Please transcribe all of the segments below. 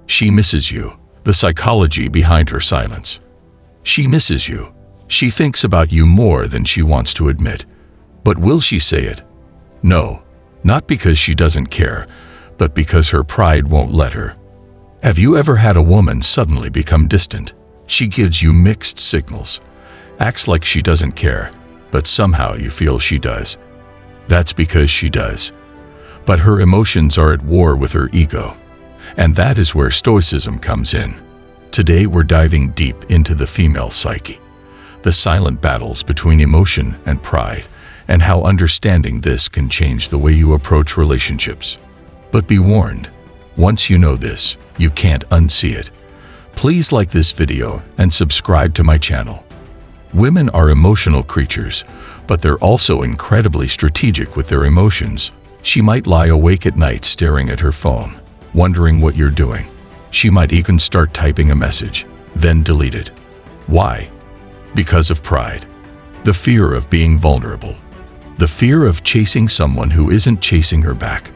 She misses you, the psychology behind her silence. She misses you. She thinks about you more than she wants to admit. But will she say it? No, not because she doesn't care, but because her pride won't let her. Have you ever had a woman suddenly become distant? She gives you mixed signals, acts like she doesn't care, but somehow you feel she does. That's because she does. But her emotions are at war with her ego. And that is where Stoicism comes in. Today we're diving deep into the female psyche, the silent battles between emotion and pride, and how understanding this can change the way you approach relationships. But be warned, once you know this, you can't unsee it. Please like this video and subscribe to my channel. Women are emotional creatures, but they're also incredibly strategic with their emotions. She might lie awake at night staring at her phone, wondering what you're doing. She might even start typing a message, then delete it. Why? Because of pride. The fear of being vulnerable. The fear of chasing someone who isn't chasing her back.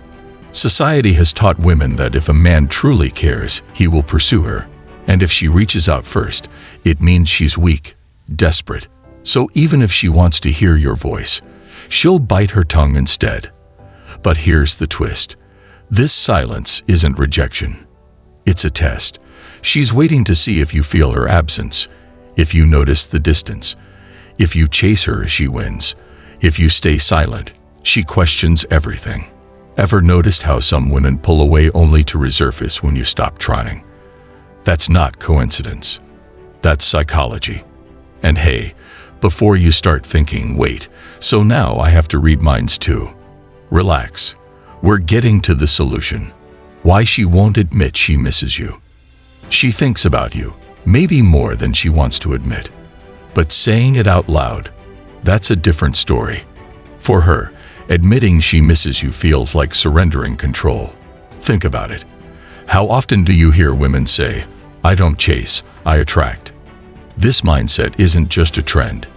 Society has taught women that if a man truly cares, he will pursue her. And if she reaches out first, it means she's weak, desperate. So even if she wants to hear your voice, she'll bite her tongue instead. But here's the twist. This silence isn't rejection. It's a test. She's waiting to see if you feel her absence, if you notice the distance, if you chase her as she wins, if you stay silent. She questions everything. Ever noticed how some women pull away only to resurface when you stop trying? That's not coincidence. That's psychology. And hey, before you start thinking, wait, so now I have to read minds too. Relax. We're getting to the solution. Why she won't admit she misses you. She thinks about you, maybe more than she wants to admit. But saying it out loud, that's a different story. For her, admitting she misses you feels like surrendering control. Think about it. How often do you hear women say, "I don't chase, I attract"? This mindset isn't just a trend.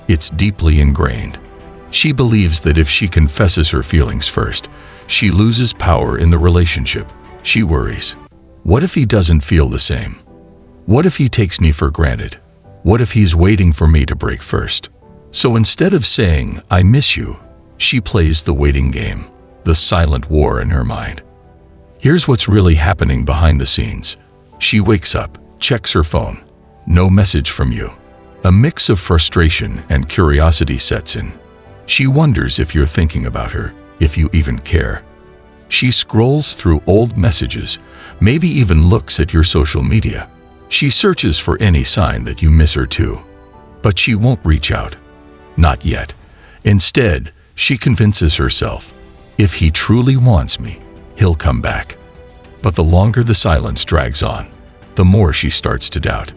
It's deeply ingrained. She believes that if she confesses her feelings first, she loses power in the relationship. She worries. What if he doesn't feel the same? What if he takes me for granted? What if he's waiting for me to break first? So instead of saying, "I miss you," she plays the waiting game, the silent war in her mind. Here's what's really happening behind the scenes. She wakes up, checks her phone. No message from you. A mix of frustration and curiosity sets in. She wonders if you're thinking about her, if you even care. She scrolls through old messages, maybe even looks at your social media. She searches for any sign that you miss her too. But she won't reach out. Not yet. Instead, she convinces herself, if he truly wants me, he'll come back. But the longer the silence drags on, the more she starts to doubt.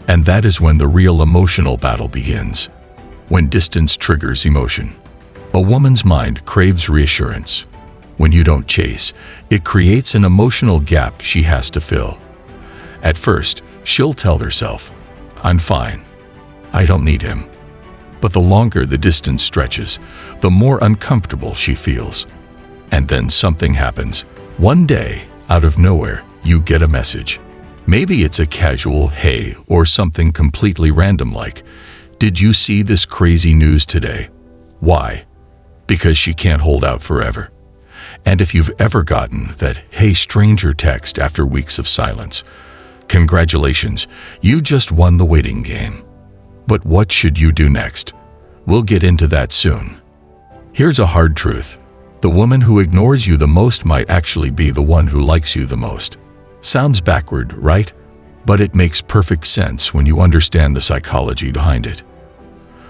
And that is when the real emotional battle begins. When distance triggers emotion. A woman's mind craves reassurance. When you don't chase, it creates an emotional gap she has to fill. At first, she'll tell herself, "I'm fine. I don't need him." But the longer the distance stretches, the more uncomfortable she feels. And then something happens. One day, out of nowhere, you get a message. Maybe it's a casual "hey" or something completely random like, "Did you see this crazy news today?" Why? Because she can't hold out forever. And if you've ever gotten that "hey stranger" text after weeks of silence, congratulations, you just won the waiting game. But what should you do next? We'll get into that soon. Here's a hard truth. The woman who ignores you the most might actually be the one who likes you the most. Sounds backward, right? But it makes perfect sense when you understand the psychology behind it.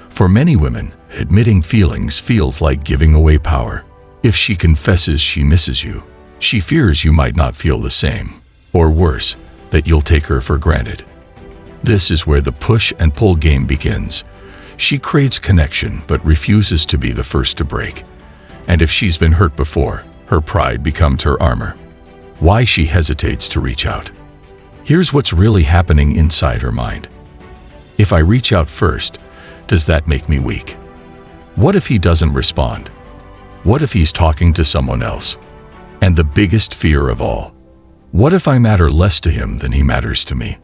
For many women, admitting feelings feels like giving away power. If she confesses she misses you, she fears you might not feel the same, or worse, that you'll take her for granted. This is where the push and pull game begins. She craves connection but refuses to be the first to break. And if she's been hurt before, her pride becomes her armor. Why she hesitates to reach out. Here's what's really happening inside her mind. If I reach out first, does that make me weak? What if he doesn't respond? What if he's talking to someone else? And the biggest fear of all, What if I matter less to him than he matters to me?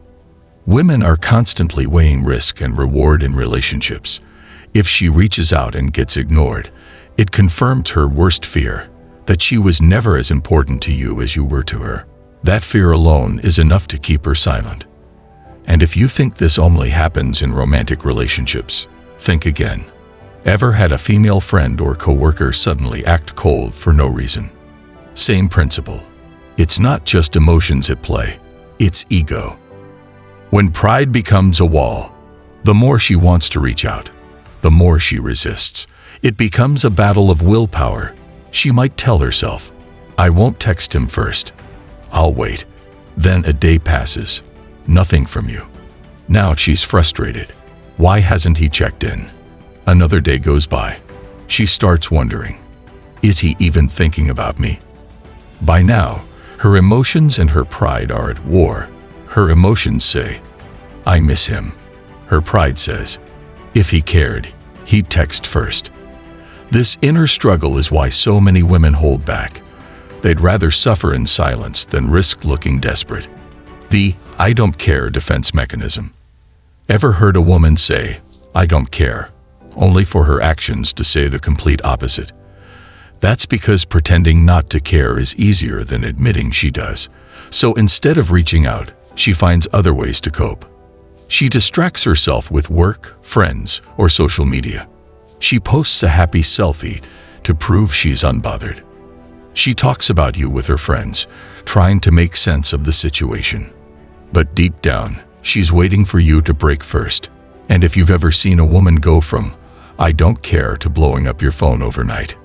Women are constantly weighing risk and reward in relationships. If she reaches out and gets ignored, it confirmed her worst fear, that she was never as important to you as you were to her. That fear alone is enough to keep her silent. And if you think this only happens in romantic relationships, think again. Ever had a female friend or coworker suddenly act cold for no reason? Same principle. It's not just emotions at play, it's ego. When pride becomes a wall, the more she wants to reach out, the more she resists. It becomes a battle of willpower. She might tell herself, I won't text him first. I'll wait. Then a day passes. Nothing from you. Now she's frustrated. Why hasn't he checked in? Another day goes by. She starts wondering, is he even thinking about me? By now, her emotions and her pride are at war. Her emotions say, I miss him. Her pride says, if he cared, he'd text first. This inner struggle is why so many women hold back. They'd rather suffer in silence than risk looking desperate. The I don't care defense mechanism. Ever heard a woman say, I don't care, only for her actions to say the complete opposite? That's because pretending not to care is easier than admitting she does. So instead of reaching out, she finds other ways to cope. She distracts herself with work, friends, or social media. She posts a happy selfie to prove she's unbothered. She talks about you with her friends, trying to make sense of the situation. But deep down, she's waiting for you to break first. And if you've ever seen a woman go from, I don't care, to blowing up your phone overnight,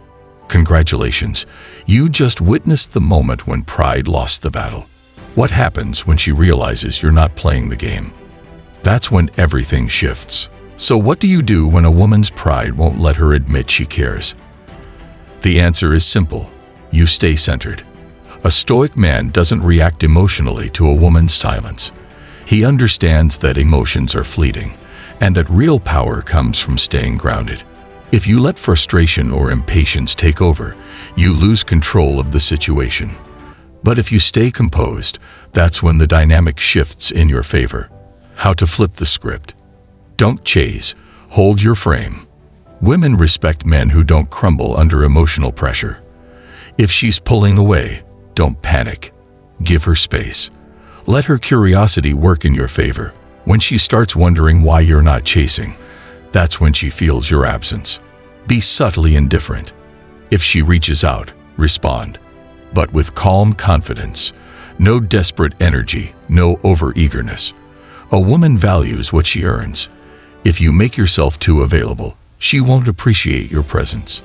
congratulations, you just witnessed the moment when pride lost the battle. What happens when she realizes you're not playing the game? That's when everything shifts. So what do you do when a woman's pride won't let her admit she cares? The answer is simple. You stay centered. A Stoic man doesn't react emotionally to a woman's silence. He understands that emotions are fleeting, and that real power comes from staying grounded. If you let frustration or impatience take over, you lose control of the situation. But if you stay composed, that's when the dynamic shifts in your favor. How to flip the script. Don't chase, hold your frame. Women respect men who don't crumble under emotional pressure. If she's pulling away, don't panic. Give her space. Let her curiosity work in your favor. When she starts wondering why you're not chasing, that's when she feels your absence. Be subtly indifferent. If she reaches out, respond, but with calm confidence. No desperate energy, no overeagerness. A woman values what she earns. If you make yourself too available, she won't appreciate your presence.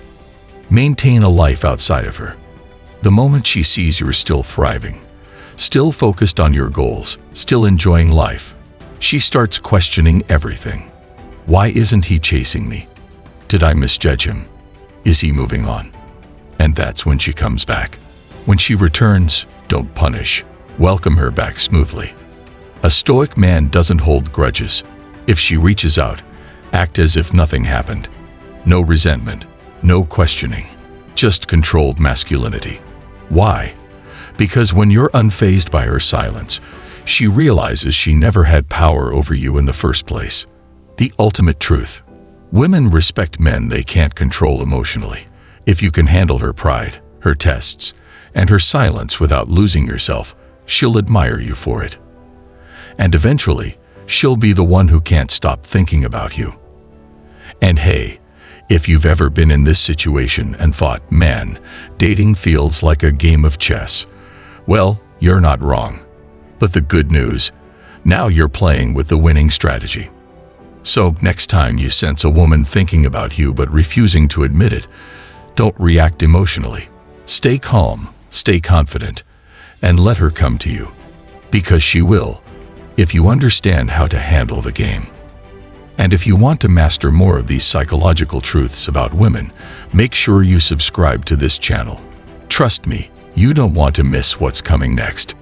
Maintain a life outside of her. The moment she sees you're still thriving, still focused on your goals, still enjoying life, she starts questioning everything. Why isn't he chasing me? Did I misjudge him? Is he moving on? And that's when she comes back. When she returns, don't punish. Welcome her back smoothly. A Stoic man doesn't hold grudges. If she reaches out, act as if nothing happened. No resentment, no questioning, just controlled masculinity. Why? Because when you're unfazed by her silence, she realizes she never had power over you in the first place. The ultimate truth. Women respect men they can't control emotionally. If you can handle her pride, her tests, and her silence without losing yourself, she'll admire you for it. And eventually, she'll be the one who can't stop thinking about you. And hey, if you've ever been in this situation and thought, man, dating feels like a game of chess, well, you're not wrong. But the good news, now you're playing with the winning strategy. So next time you sense a woman thinking about you but refusing to admit it, don't react emotionally. Stay calm, stay confident, and let her come to you. Because she will, if you understand how to handle the game. And if you want to master more of these psychological truths about women, make sure you subscribe to this channel. Trust me, you don't want to miss what's coming next.